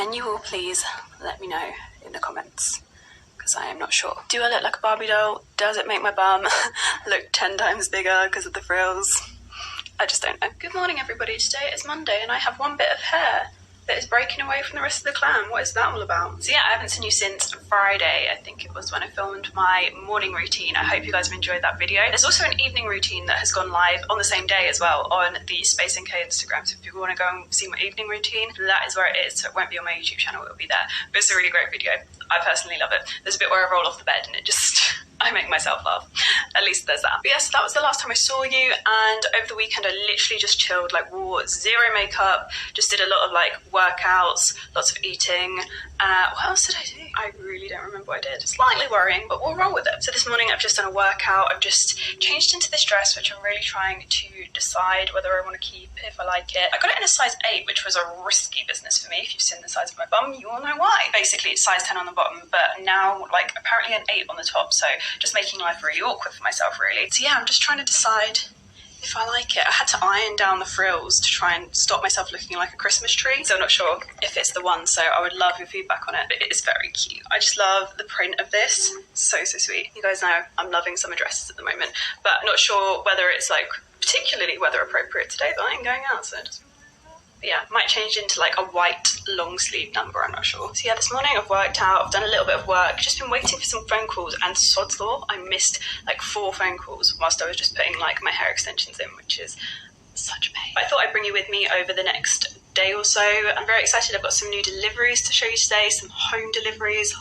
Can you all please let me know in the comments? Because I am not sure. Do I look like a Barbie doll? Does it make my bum look 10 times bigger because of the frills? I just don't know. Good morning, everybody. Today is Monday and I have one bit of hair that is breaking away from the rest of the clan. What is that all about? So yeah, I haven't seen you since Friday. I think it was when I filmed my morning routine. I hope you guys have enjoyed that video. There's also an evening routine that has gone live on the same day as well on the Space NK Instagram. So if you want to go and see my evening routine, that is where it is. So it won't be on my YouTube channel, it'll be there. But it's a really great video. I personally love it. There's a bit where I roll off the bed and it just... I make myself laugh. At least there's that. But yes, that was the last time I saw you, and over the weekend I literally just chilled, like wore zero makeup, just did a lot of like workouts, lots of eating. What else did I do? I really don't remember what I did. Slightly worrying, but we'll roll with it. So this morning I've just done a workout. I've just changed into this dress, which I'm really trying to decide whether I want to keep, if I like it. I got it in a size 8, which was a risky business for me. If you've seen the size of my bum, you all know why. Basically, it's size 10 on the bottom, but now like apparently an 8 on the top. So just making life really awkward for myself, really. So yeah, I'm just trying to decide if I like it. I had to iron down the frills to try and stop myself looking like a Christmas tree, so I'm not sure if it's the one, so I would love your feedback on it. But it is very cute. I just love the print of this. So sweet. You guys know I'm loving summer dresses at the moment, but not sure whether it's like particularly weather appropriate today, but I ain't going out, so it doesn't. But yeah, might change into like a white long sleeve number, I'm not sure. So yeah, this morning I've worked out, I've done a little bit of work, just been waiting for some phone calls, and sod's law, I missed like 4 phone calls whilst I was just putting like my hair extensions in, which is such a pain. I thought I'd bring you with me over the next day or so. I'm very excited. I've got some new deliveries to show you today, some home deliveries.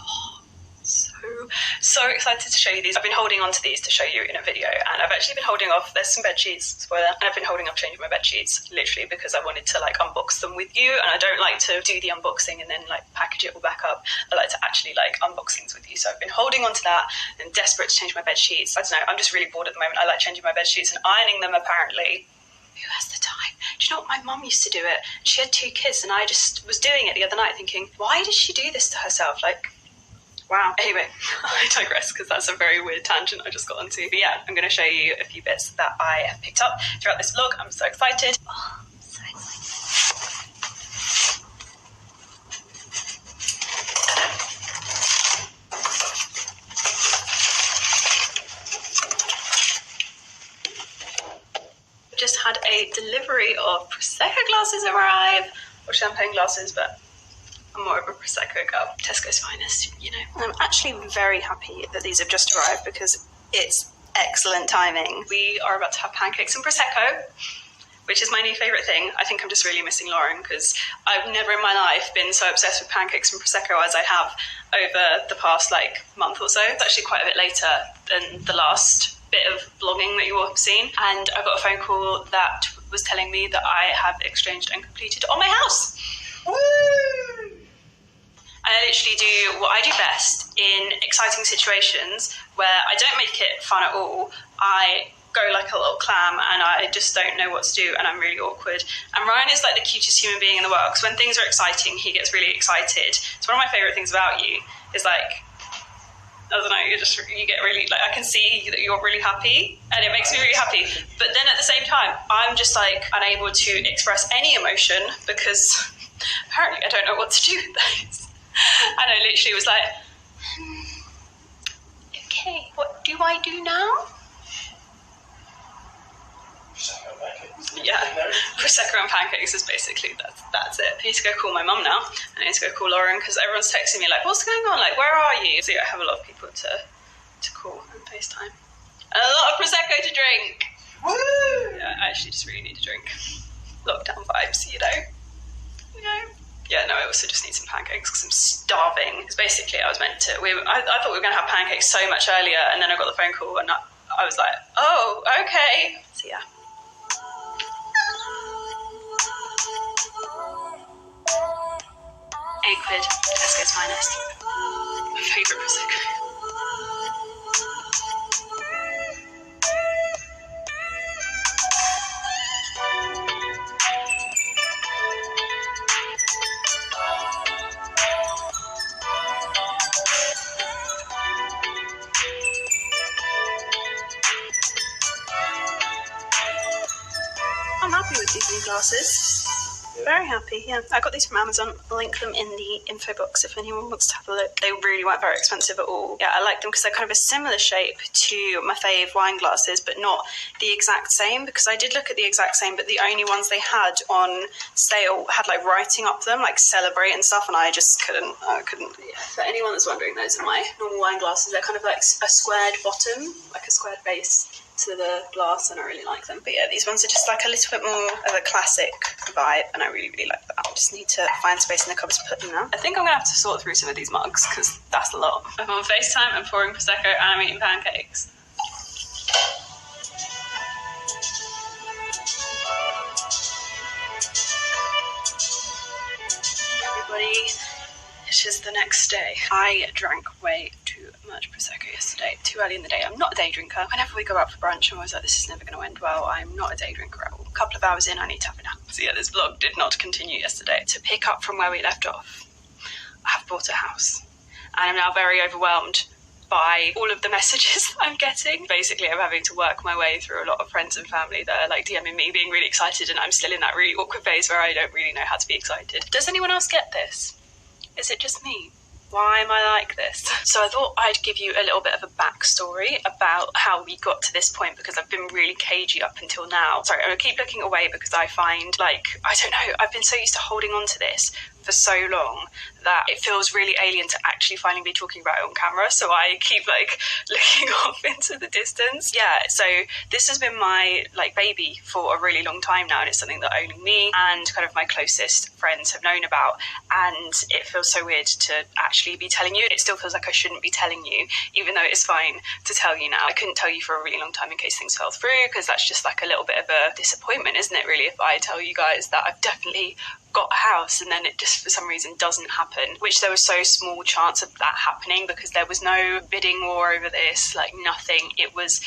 So excited to show you these. I've been holding on to these to show you in a video, and I've actually been holding off, there's some bed sheets, spoiler, and I've been holding off changing my bed sheets literally because I wanted to like unbox them with you, and I don't like to do the unboxing and then like package it all back up. I like to actually like unbox things with you, so I've been holding on to that and desperate to change my bed sheets. I don't know, I'm just really bored at the moment. I like changing my bed sheets and ironing them apparently. Who has the time? Do you know what? My mum used to do it. She had 2 kids and I just was doing it the other night thinking, why does she do this to herself? Like, wow. Anyway, I digress because that's a very weird tangent I just got onto. But yeah, I'm going to show you a few bits that I have picked up throughout this vlog. I'm so excited. Oh, I'm so excited. Just had a delivery of Prosecco glasses arrive, or champagne glasses, but I'm more of a Prosecco girl. Tesco's finest, you know. I'm actually very happy that these have just arrived because it's excellent timing. We are about to have pancakes and Prosecco, which is my new favourite thing. I think I'm just really missing Lauren because I've never in my life been so obsessed with pancakes and Prosecco as I have over the past like month or so. It's actually quite a bit later than the last bit of vlogging that you all have seen. And I got a phone call that was telling me that I have exchanged and completed on my house. Woo! I literally do what I do best in exciting situations where I don't make it fun at all. I go like a little clam and I just don't know what to do and I'm really awkward. And Ryan is like the cutest human being in the world because when things are exciting, he gets really excited. It's one of my favourite things about you is like, I don't know, you get really, like, I can see that you're really happy and it makes me really happy. But then at the same time, I'm just like unable to express any emotion because apparently I don't know what to do with those. And I literally was like, okay, what do I do now? Prosecco and pancakes. Yeah, Prosecco and pancakes is basically, that's it. I need to go call my mum now. I need to go call Lauren because everyone's texting me like, what's going on? Like, where are you? So yeah, I have a lot of people to call and FaceTime. And a lot of Prosecco to drink. Woo! Yeah, I actually just really need a drink. Lockdown vibes, you know. Yeah, no, I also just need some pancakes because I'm starving. Because basically I was meant to, I thought we were going to have pancakes so much earlier and then I got the phone call and I was like, oh, okay. So yeah. £8, Tesco's finest. My favourite Prosecco. I'm happy with these new glasses. Very happy, yeah. I got these from Amazon. I'll link them in the info box if anyone wants to have a look. They really weren't very expensive at all. Yeah, I like them because they're kind of a similar shape to my fave wine glasses, but not the exact same, because I did look at the exact same, but the only ones they had on sale had like writing up them, like celebrate and stuff, and I just couldn't. Yeah. For anyone that's wondering, those are my normal wine glasses. They're kind of like a squared bottom, like a squared base to the glass, and I really like them. But yeah, these ones are just like a little bit more of a classic vibe, and I really like that. I just need to find space in the cupboard to put them now. I think I'm gonna have to sort through some of these mugs because that's a lot. I'm on FaceTime, I'm pouring Prosecco, and I'm eating pancakes. Everybody, it is the next day. I drank way too much Prosecco yesterday, too early in the day. I'm not a day drinker. Whenever we go out for brunch, I'm always like, this is never going to end well. I'm not a day drinker at all. A couple of hours in, I need to have a nap. So yeah, this vlog did not continue yesterday. To pick up from where we left off, I have bought a house. And I'm now very overwhelmed by all of the messages I'm getting. Basically, I'm having to work my way through a lot of friends and family that are like DMing me, being really excited, and I'm still in that really awkward phase where I don't really know how to be excited. Does anyone else get this? Is it just me? Why am I like this? So I thought I'd give you a little bit of a backstory about how we got to this point, because I've been really cagey up until now. Sorry, I'm gonna keep looking away because I find, like, I don't know, I've been so used to holding on to this for so long that it feels really alien to actually finally be talking about it on camera, so I keep like looking off into the distance. Yeah, so this has been my like baby for a really long time now, and it's something that only me and kind of my closest friends have known about, and it feels so weird to actually be telling you. It still feels like I shouldn't be telling you, even though it's fine to tell you now. I couldn't tell you for a really long time in case things fell through, because that's just like a little bit of a disappointment, isn't it, really, if I tell you guys that I've definitely got a house and then it just for some reason doesn't happen, which there was so small chance of that happening because there was no bidding war over this, like nothing. It was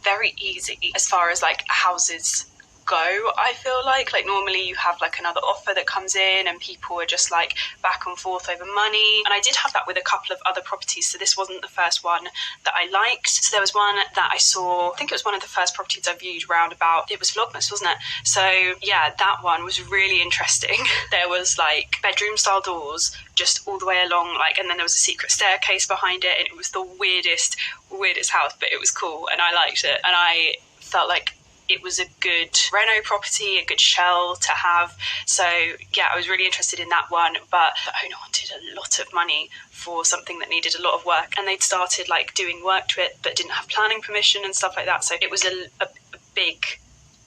very easy as far as like houses go. I feel like normally you have like another offer that comes in and people are just like back and forth over money, and I did have that with a couple of other properties, so this wasn't the first one that I liked. So there was one that I saw, I think it was one of the first properties I viewed round about, it was Vlogmas, wasn't it? So yeah, that one was really interesting. There was like bedroom style doors just all the way along, like, and then there was a secret staircase behind it, and it was the weirdest house, but it was cool and I liked it, and I felt like it was a good reno property, a good shell to have. So yeah, I was really interested in that one, but the owner wanted a lot of money for something that needed a lot of work, and they'd started like doing work to it but didn't have planning permission and stuff like that. So it was a big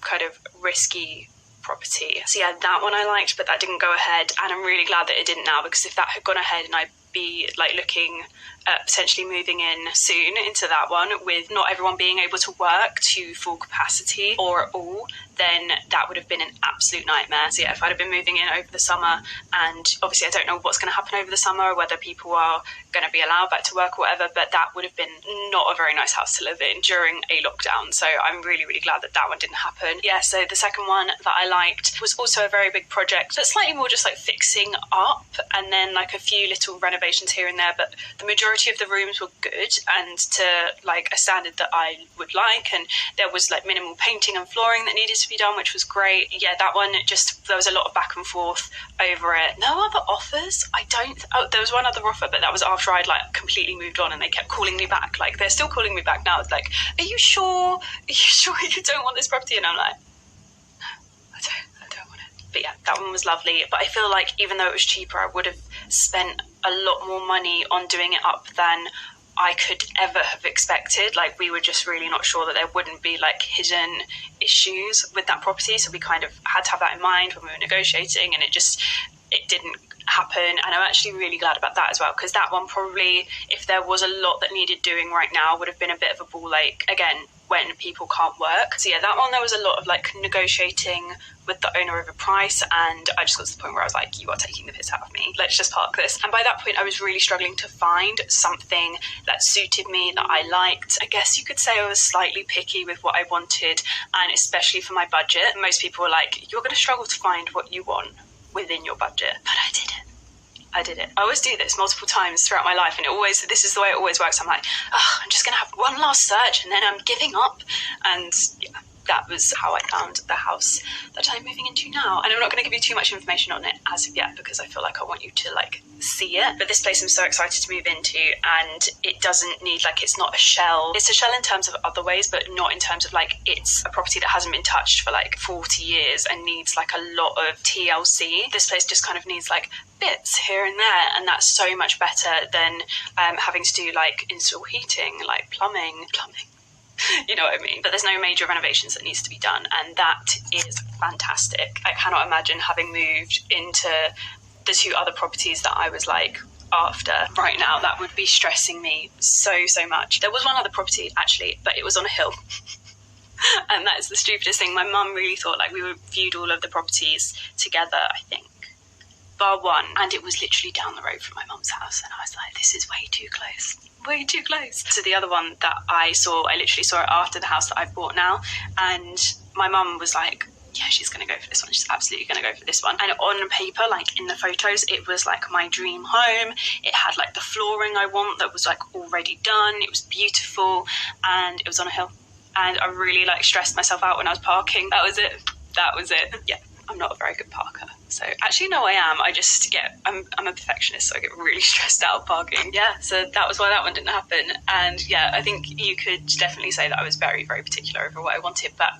kind of risky property. So yeah, that one I liked, but that didn't go ahead, and I'm really glad that it didn't now, because if that had gone ahead and I'd be like looking at potentially moving in soon into that one with not everyone being able to work to full capacity or at all, then that would have been an absolute nightmare. So yeah, if I'd have been moving in over the summer, and obviously I don't know what's going to happen over the summer or whether people are going to be allowed back to work or whatever, but that would have been not a very nice house to live in during a lockdown. So I'm really glad that that one didn't happen. Yeah, so the second one that I liked was also a very big project, but slightly more just like fixing up and then like a few little renovations here and there, but the majority of the rooms were good and to like a standard that I would like, and there was like minimal painting and flooring that needed to be done, which was great. Yeah, that one, just there was a lot of back and forth over it. No other offers. There was one other offer, but that was after I'd like completely moved on, and they kept calling me back. Like they're still calling me back now. It's like, are you sure you don't want this property? And I'm like, no, I don't want it. But yeah, that one was lovely. But I feel like even though it was cheaper, I would have spent a lot more money on doing it up than I could ever have expected. Like we were just really not sure that there wouldn't be like hidden issues with that property, so we kind of had to have that in mind when we were negotiating, and it didn't happen. And I'm actually really glad about that as well, because that one probably, if there was a lot that needed doing right now, would have been a bit of a ball ache again when people can't work. So yeah, that one there was a lot of like negotiating with the owner over price, and I just got to the point where I was like, you are taking the piss out of me, let's just park this. And by that point I was really struggling to find something that suited me, that I liked. I guess you could say I was slightly picky with what I wanted, and especially for my budget. Most people were like, you're going to struggle to find what you want within your budget, but I did it. I always do this multiple times throughout my life, and this is the way it always works. I'm like, I'm just going to have one last search and then I'm giving up. And yeah, that was how I found the house that I'm moving into now. And I'm not going to give you too much information on it as of yet, because I feel like I want you to like see it. But this place I'm so excited to move into, and it doesn't need, like, it's not a shell. It's a shell in terms of other ways, but not in terms of like it's a property that hasn't been touched for like 40 years and needs like a lot of TLC. This place just kind of needs like bits here and there, and that's so much better than having to do like install heating, like plumbing. You know what I mean? But there's no major renovations that needs to be done, and that is fantastic. I cannot imagine having moved into the 2 other properties that I was like after right now. That would be stressing me so much. There was one other property actually, but it was on a hill. And that is the stupidest thing. My mum really thought like we viewed all of the properties together, I think, bar one, and it was literally down the road from my mum's house, and I was like, this is way too close. So the other one that I literally saw it after the house that I've bought now, and my mum was like, yeah, she's going to go for this one. She's absolutely going to go for this one. And on paper, like in the photos, it was like my dream home. It had like the flooring I want that was like already done. It was beautiful, and it was on a hill. And I really like stressed myself out when I was parking. That was it. Yeah, I'm not a very good parker. So actually, no, I am. I'm a perfectionist, so I get really stressed out parking. Yeah, so that was why that one didn't happen. And yeah, I think you could definitely say that I was very, very particular over what I wanted. But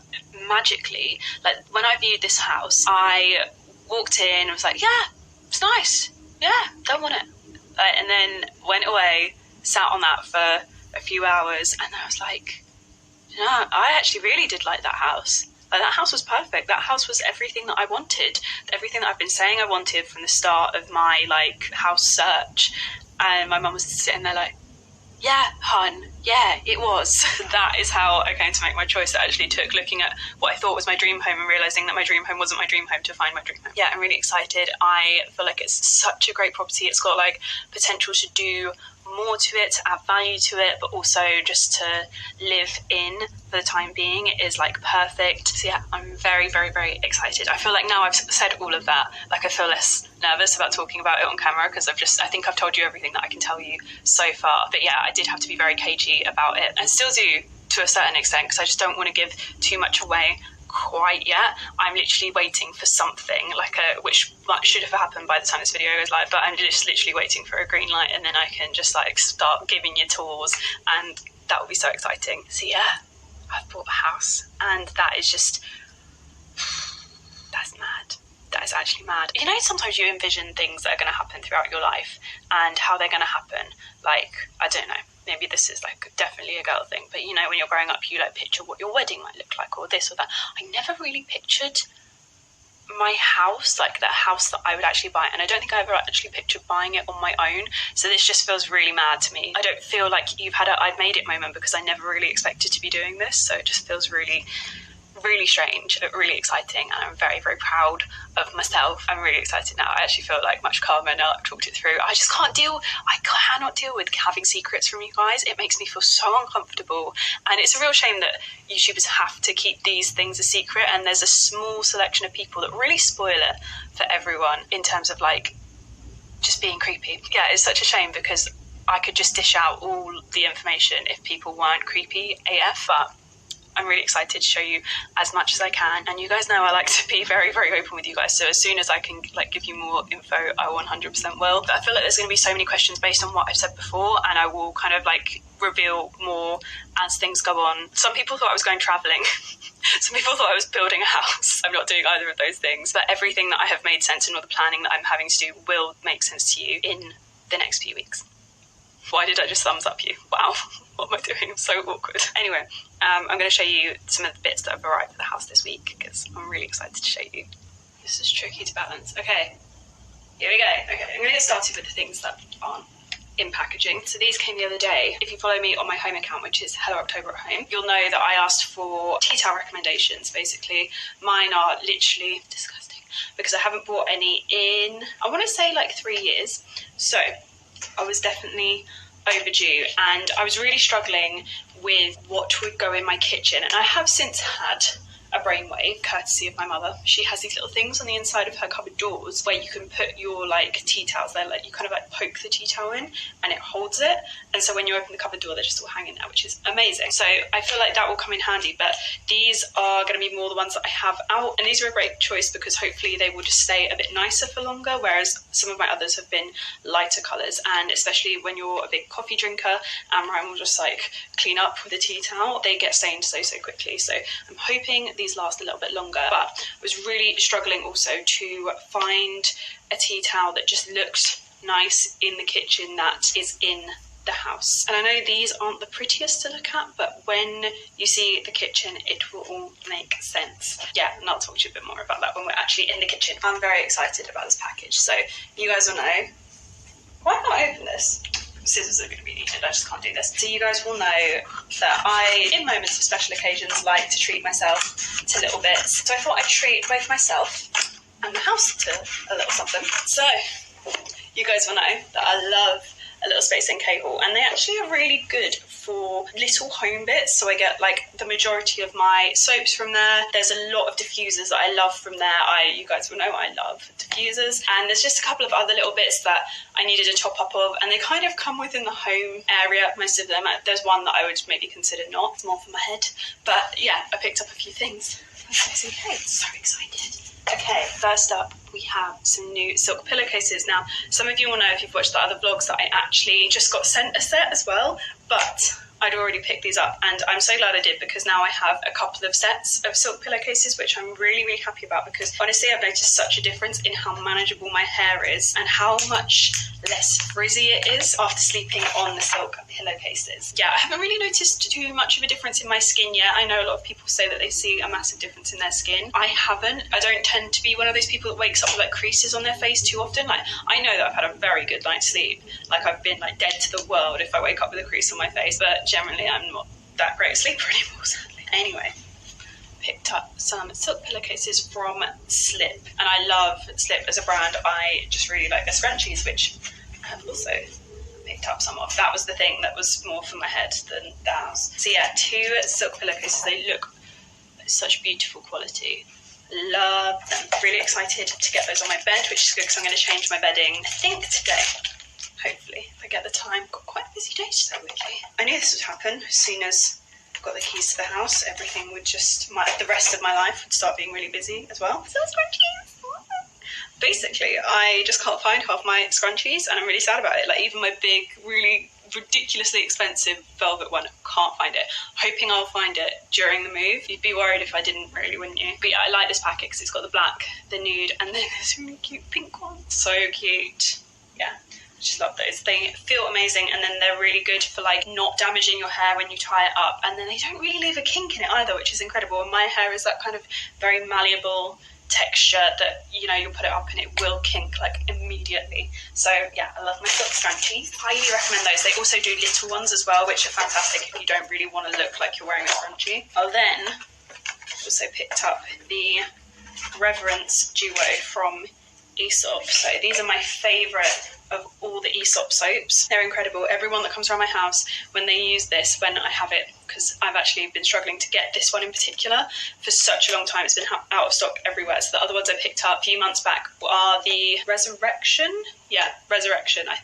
magically, like when I viewed this house, I walked in and was like, yeah, it's nice. Yeah, don't want it. And then went away, sat on that for a few hours, and I was like, you know, I actually really did like that house. Like, that house was perfect. That house was everything that I wanted. Everything that I've been saying I wanted from the start of my like house search. And my mum was sitting there like, yeah, hun, yeah, it was. That is how I came to make my choice. It actually took looking at what I thought was my dream home and realising that my dream home wasn't my dream home to find my dream home. Yeah, I'm really excited. I feel like it's such a great property. It's got like potential to do more to it, to add value to it, but also just to live in for the time being. It is like perfect. So yeah, I'm very, very, very excited. I feel like now I've said all of that, like I feel less nervous about talking about it on camera, because I think I've told you everything that I can tell you so far. But yeah, I did have to be very cagey about it, and still do to a certain extent, because I just don't want to give too much away quite yet. I'm literally waiting for something like which should have happened by the time this video goes live, but I'm just literally waiting for a green light, and then I can just like start giving you tours, and that will be so exciting. So yeah, I've bought a house, and that is just, that's mad. That is actually mad. You know, sometimes you envision things that are going to happen throughout your life and how they're going to happen. Like, I don't know, maybe this is like definitely a girl thing, but you know, when you're growing up, you like picture what your wedding might look like, or this or that. I never really pictured my house, like the house that I would actually buy, and I don't think I ever actually pictured buying it on my own. So this just feels really mad to me. I don't feel like I've made it moment, because I never really expected to be doing this. So it just feels really, really strange, really exciting, and I'm very, very proud of myself. I'm really excited now. I actually feel like much calmer now I've talked it through. I cannot deal with having secrets from you guys. It makes me feel so uncomfortable, and it's a real shame that YouTubers have to keep these things a secret, and there's a small selection of people that really spoil it for everyone in terms of like just being creepy. Yeah, it's such a shame, because I could just dish out all the information if people weren't creepy AF, but I'm really excited to show you as much as I can. And you guys know I like to be very, very open with you guys. So as soon as I can like give you more info, I 100% will. But I feel like there's going to be so many questions based on what I've said before, and I will kind of like reveal more as things go on. Some people thought I was going travelling. Some people thought I was building a house. I'm not doing either of those things. But everything that I have made sense in, all the planning that I'm having to do, will make sense to you in the next few weeks. Why did I just thumbs up you? Wow, what am I doing? I'm so awkward. Anyway, I'm going to show you some of the bits that have arrived at the house this week, because I'm really excited to show you. This is tricky to balance. Okay, here we go. Okay, I'm going to get started with the things that aren't in packaging. So these came the other day. If you follow me on my home account, which is Hello October at Home, you'll know that I asked for tea towel recommendations. Basically, mine are literally disgusting, because I haven't bought any in, I want to say like 3 years. So I was definitely overdue, and I was really struggling with what would go in my kitchen, and I have since had a brainwave, courtesy of my mother. She has these little things on the inside of her cupboard doors where you can put your like tea towels. They're like, you kind of like poke the tea towel in and it holds it. And so when you open the cupboard door, they're just all hanging there, which is amazing. So I feel like that will come in handy, but these are going to be more the ones that I have out. And these are a great choice because hopefully they will just stay a bit nicer for longer, whereas some of my others have been lighter colours. And especially when you're a big coffee drinker and Ryan will just like clean up with a tea towel, they get stained so quickly. So I'm hoping these last a little bit longer, but I was really struggling also to find a tea towel that just looked nice in the kitchen that is in the house. And I know these aren't the prettiest to look at, but when you see the kitchen, it will all make sense. Yeah, and I'll talk to you a bit more about that when we're actually in the kitchen. I'm very excited about this package. So you guys will know. Why not open this? Scissors are going to be needed, I just can't do this. So you guys will know that I, in moments of special occasions, like to treat myself to little bits. So I thought I'd treat both myself and the house to a little something. So you guys will know that I love a little Space NK haul, and they actually are really good for little home bits. So I get like the majority of my soaps from there. There's a lot of diffusers that I love from there. You guys will know I love diffusers, and there's just a couple of other little bits that I needed a top up of, and they kind of come within the home area, most of them. There's one that I would maybe consider not, it's more for my head, but yeah, I picked up a few things. Space NK, so excited. Okay, first up we have some new silk pillowcases. Now, some of you will know if you've watched the other vlogs that I actually just got sent a set as well, but I'd already picked these up, and I'm so glad I did because now I have a couple of sets of silk pillowcases, which I'm really happy about, because honestly I've noticed such a difference in how manageable my hair is and how much less frizzy it is after sleeping on the silk pillowcases. Yeah, I haven't really noticed too much of a difference in my skin yet. I know a lot of people say that they see a massive difference in their skin. I haven't. I don't tend to be one of those people that wakes up with like creases on their face too often. Like, I know that I've had a very good night's sleep. Like, I've been like dead to the world if I wake up with a crease on my face, but generally I'm not that great a sleeper anymore, sadly. Anyway, picked up some silk pillowcases from Slip, and I love Slip as a brand. I just really like their scrunchies, which I've also picked up some of. That was the thing that was more for my head than the house. So yeah, 2 silk pillowcases. They look such beautiful quality. Love them. Really excited to get those on my bed, which is good because I'm going to change my bedding, I think, today. Hopefully, if I get the time. Got quite a busy day today, weirdly. I knew this would happen as soon as I got the keys to the house. Everything would just, the rest of my life would start being really busy as well. So scrunchies. Basically, I just can't find half my scrunchies, and I'm really sad about it. Like, even my big, really ridiculously expensive velvet one, can't find it. Hoping I'll find it during the move. You'd be worried if I didn't, really, wouldn't you? But yeah, I like this packet because it's got the black, the nude, and then this really cute pink one. So cute. Yeah. Just love those. They feel amazing, and then they're really good for like not damaging your hair when you tie it up, and then they don't really leave a kink in it either, which is incredible. And my hair is that kind of very malleable texture that, you know, you'll put it up and it will kink like immediately. So yeah, I love my silk scrunchies. Highly recommend those. They also do little ones as well, which are fantastic if you don't really want to look like you're wearing a scrunchie. I'll then also picked up the Reverence Duo from Aesop. So these are my favourite of all the Aesop soaps. They're incredible. Everyone that comes around my house, when they use this, when I have it, because I've actually been struggling to get this one in particular for such a long time. It's been out of stock everywhere. So the other ones I picked up a few months back are the Resurrection. Yeah, Resurrection, I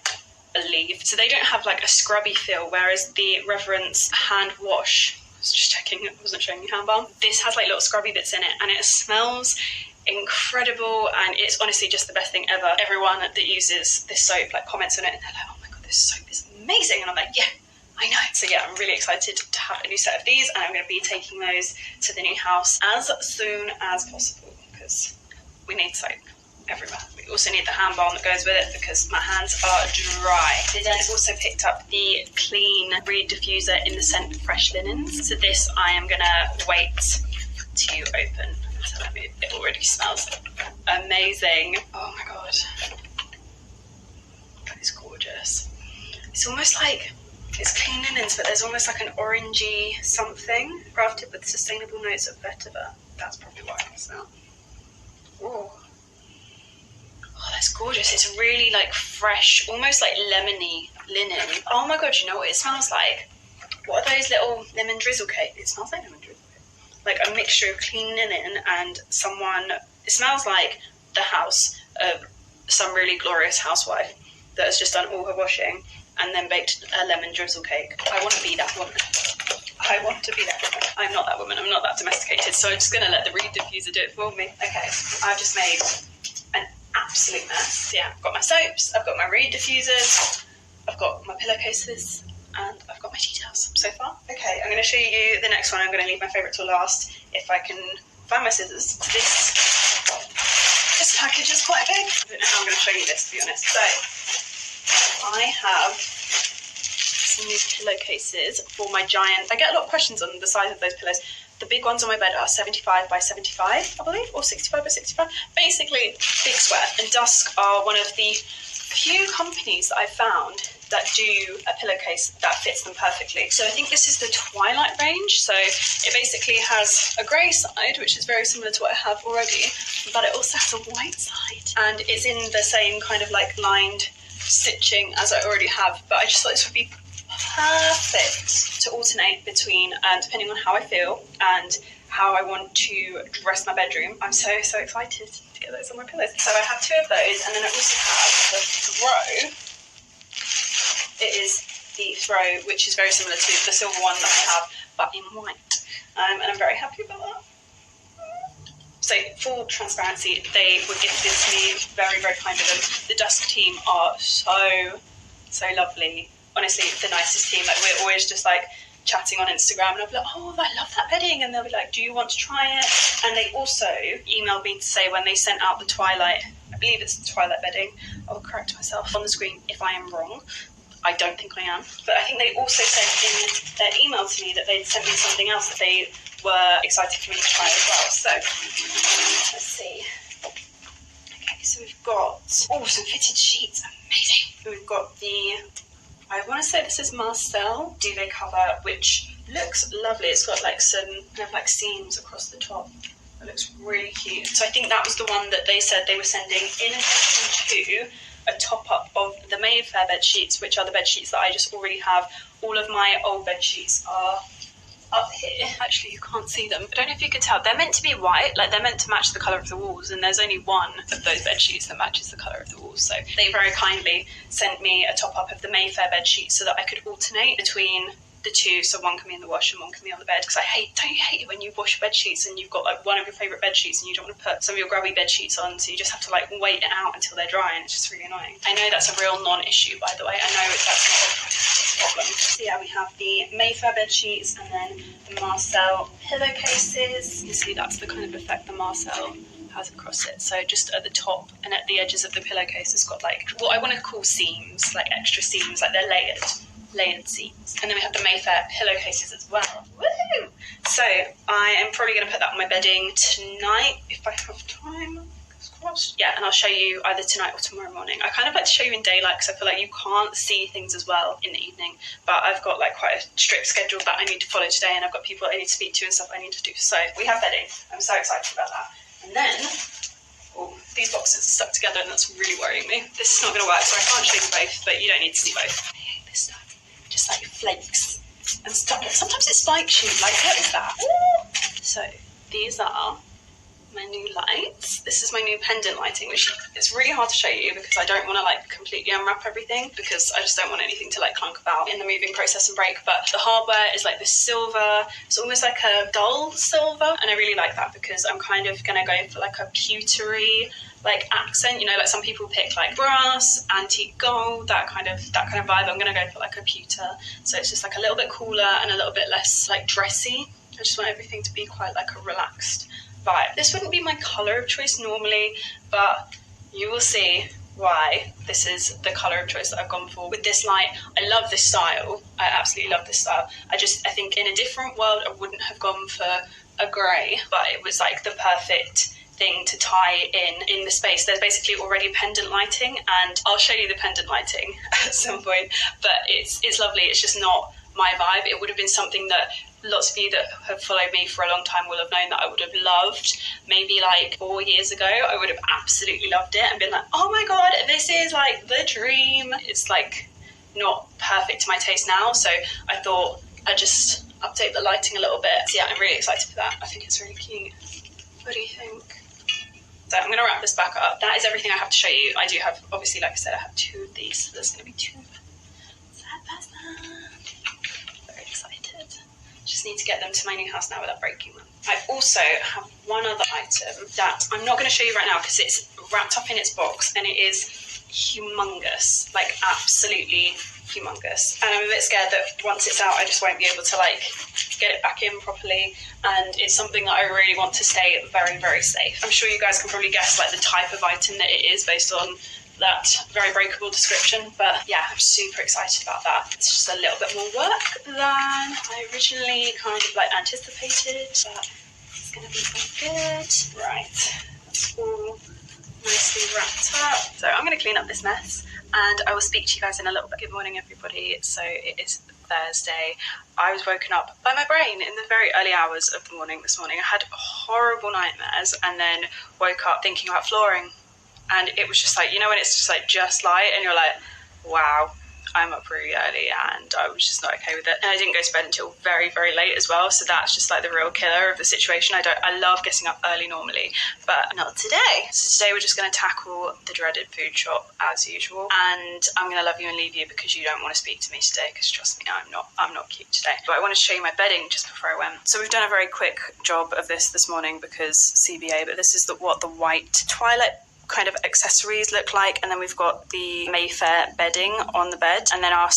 believe. So they don't have like a scrubby feel, whereas the Reverence hand wash, I was just checking, I wasn't showing you hand balm. This has like little scrubby bits in it, and it smells incredible, and it's honestly just the best thing ever. Everyone that uses this soap like comments on it and they're like, oh my god, this soap is amazing, and I'm like, yeah, I know. So yeah, I'm really excited to have a new set of these, and I'm going to be taking those to the new house as soon as possible because we need soap everywhere. We also need the hand balm that goes with it because my hands are dry. Then I've also picked up the Clean Reed diffuser in the scent of fresh linens. So this I am going to wait to open. It already smells amazing. Oh my god, that is gorgeous. It's almost like it's clean linens, but there's almost like an orangey something crafted with sustainable notes of vetiver. That's probably what I can smell. Oh, that's gorgeous. It's really like fresh, almost like lemony linen. Oh my god, you know what it smells like? What are those little lemon drizzle cake? It smells like lemon drizzle cake. like a mixture of clean linen and it smells like the house of some really glorious housewife that has just done all her washing and then baked a lemon drizzle cake. I want to be that woman. I want to be that woman. I'm not that woman. I'm not that domesticated. So I'm just going to let the reed diffuser do it for me. Okay, I've just made an absolute mess. Yeah, I've got my soaps, I've got my reed diffusers, I've got my pillowcases, and I've got my tea towels so far. Okay, I'm going to show you the next one. I'm going to leave my favourite till last if I can find my scissors. This package is quite big. I don't know how I'm going to show you this, to be honest. So I have some new pillowcases for my giant. I get a lot of questions on the size of those pillows. The big ones on my bed are 75 by 75, I believe, or 65 by 65. Basically, big square. And Dusk are one of the few companies that I've found that do a pillowcase that fits them perfectly. So I think this is the Twilight range. So it basically has a grey side, which is very similar to what I have already, but it also has a white side. And it's in the same kind of like lined stitching as I already have, but I just thought this would be perfect to alternate between, depending on how I feel and how I want to dress my bedroom. I'm so excited to get those on my pillows. So I have two of those, and then I also have the Throw. It is the Throw, which is very similar to the silver one that I have, but in white. And I'm very happy about that. So, full transparency, they were gifted to me, very kind of them. The Dusk team are so lovely. Honestly, the nicest team. Like, we're always just like chatting on Instagram, and I'll be like, oh, I love that bedding, and they'll be like, do you want to try it? And they also emailed me to say when they sent out the Twilight, I believe it's the Twilight bedding, I'll correct myself on the screen if I am wrong. I don't think I am. But I think they also said in their email to me that they'd sent me something else that they were excited for me to try as well. So, let's see. Okay, so we've got, some fitted sheets. Amazing. We've got I want to say this is Marcel duvet cover, which looks lovely. It's got like some kind of like seams across the top. It looks really cute. So I think that was the one that they said they were sending in addition to a top-up of the Mayfair bed sheets, which are the bed sheets that I just already have. All of my old bed sheets are up here. Actually, you can't see them. I don't know if you could tell. They're meant to be white, like they're meant to match the colour of the walls, and there's only one of those bed sheets that matches the colour of the walls. So they very kindly sent me a top-up of the Mayfair bed sheets so that I could alternate between the two, so one can be in the wash and one can be on the bed, because don't you hate it when you wash bed sheets and you've got like one of your favourite bed sheets and you don't want to put some of your grubby bed sheets on, so you just have to like wait it out until they're dry, and it's just really annoying. I know that's a real non-issue, by the way. I know that's not a problem. So yeah, we have the Mayfair bed sheets and then the Marcel pillowcases. You see that's the kind of effect the Marcel has across it. So just at the top and at the edges of the pillowcase, it's got like what I want to call seams, like extra seams, like they're layered seams. And then we have the Mayfair pillowcases as well. Woohoo! So I am probably going to put that on my bedding tonight if I have time. Crossed. Yeah, and I'll show you either tonight or tomorrow morning. I kind of like to show you in daylight because I feel like you can't see things as well in the evening, but I've got like quite a strict schedule that I need to follow today, and I've got people I need to speak to and stuff I need to do. So we have bedding. I'm so excited about that. And then these boxes are stuck together and that's really worrying me. This is not going to work, so I can't show you both, but you don't need to see both. I hate this stuff. Just like flakes and stuff. Sometimes it spikes you. Like, what is that? So these are my new lights. This is my new pendant lighting, which it's really hard to show you because I don't want to like completely unwrap everything, because I just don't want anything to like clunk about in the moving process and break. But the hardware is like this silver. It's almost like a dull silver, and I really like that because I'm kind of gonna go for like a pewtery like accent, you know, like some people pick like brass, antique gold, that kind of vibe. I'm gonna go for like a pewter, so it's just like a little bit cooler and a little bit less like dressy. I just want everything to be quite like a relaxed vibe. This wouldn't be my colour of choice normally, but you will see why this is the colour of choice that I've gone for with this light. I love this style. I absolutely love this style. I think in a different world I wouldn't have gone for a grey, but it was like the perfect thing to tie in the space. There's basically already pendant lighting, and I'll show you the pendant lighting at some point, but it's lovely. It's just not my vibe. It would have been something that lots of you that have followed me for a long time will have known that I would have loved. Maybe like 4 years ago, I would have absolutely loved it and been like, oh my god, this is like the dream. It's like not perfect to my taste now, so I thought I'd just update the lighting a little bit. So yeah, I'm really excited for that. I think it's really cute. What do you think? So I'm going to wrap this back up. That is everything I have to show you. I do have, obviously, like I said, I have 2 of these. So there's going to be 2 side by side. Very excited. Just need to get them to my new house now without breaking them. I also have one other item that I'm not going to show you right now because it's wrapped up in its box and it is humongous, like absolutely humongous. And I'm a bit scared that once it's out I just won't be able to like get it back in properly, and it's something that I really want to stay very, very safe. I'm sure you guys can probably guess like the type of item that it is based on that very breakable description, but yeah, I'm super excited about that. It's just a little bit more work than I originally kind of like anticipated, but it's gonna be so good. Right, that's all nicely wrapped up. So I'm gonna clean up this mess and I will speak to you guys in a little bit. Good morning, everybody. So it is Thursday. I was woken up by my brain in the very early hours of the morning this morning. I had horrible nightmares and then woke up thinking about flooring. And it was just like, you know, when it's just like just light and you're like, wow, I'm up really early, and I was just not okay with it. And I didn't go to bed until very, very late as well. So that's just like the real killer of the situation. I love getting up early normally, but not today. So today we're just going to tackle the dreaded food shop as usual. And I'm going to love you and leave you because you don't want to speak to me today, because trust me, I'm not cute today. But I want to show you my bedding just before I went. So we've done a very quick job of this morning because CBA, but this is what the white Twilight kind of accessories look like, and then we've got the Mayfair bedding on the bed, and then our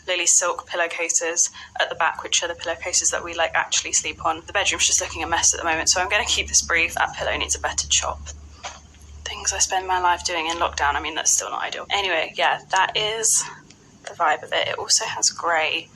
Lily silk pillowcases at the back, which are the pillowcases that we like actually sleep on. The bedroom's just looking a mess at the moment, so I'm going to keep this brief. That pillow needs a better chop. Things I spend my life doing in lockdown, I mean, that's still not ideal. Anyway, yeah, that is the vibe of it. It also has grey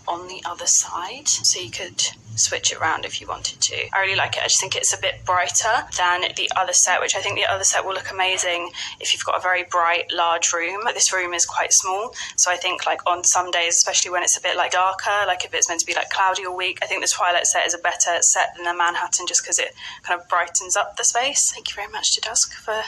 on the other side, so you could switch it around if you wanted to. I really like it. I just think it's a bit brighter than the other set, which I think the other set will look amazing if you've got a very bright, large room. But this room is quite small, so I think like on some days, especially when it's a bit like darker, like if it's meant to be like cloudy all week, I think this Twilight set is a better set than the Manhattan, just because it kind of brightens up the space. Thank you very much to Dusk for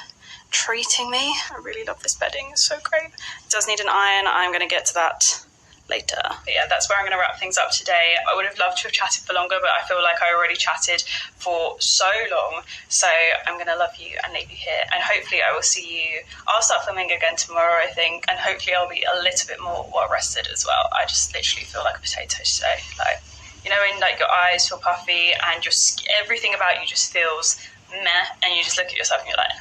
treating me. I really love this bedding. It's so great. It does need an iron. I'm going to get to that later. But yeah, that's where I'm going to wrap things up today. I would have loved to have chatted for longer, but I feel like I already chatted for so long. So I'm going to love you and leave you here. And hopefully I will see you. I'll start filming again tomorrow, I think. And hopefully I'll be a little bit more well rested as well. I just literally feel like a potato today. Like, you know, when like your eyes feel puffy and just everything about you just feels meh, and you just look at yourself and you're like,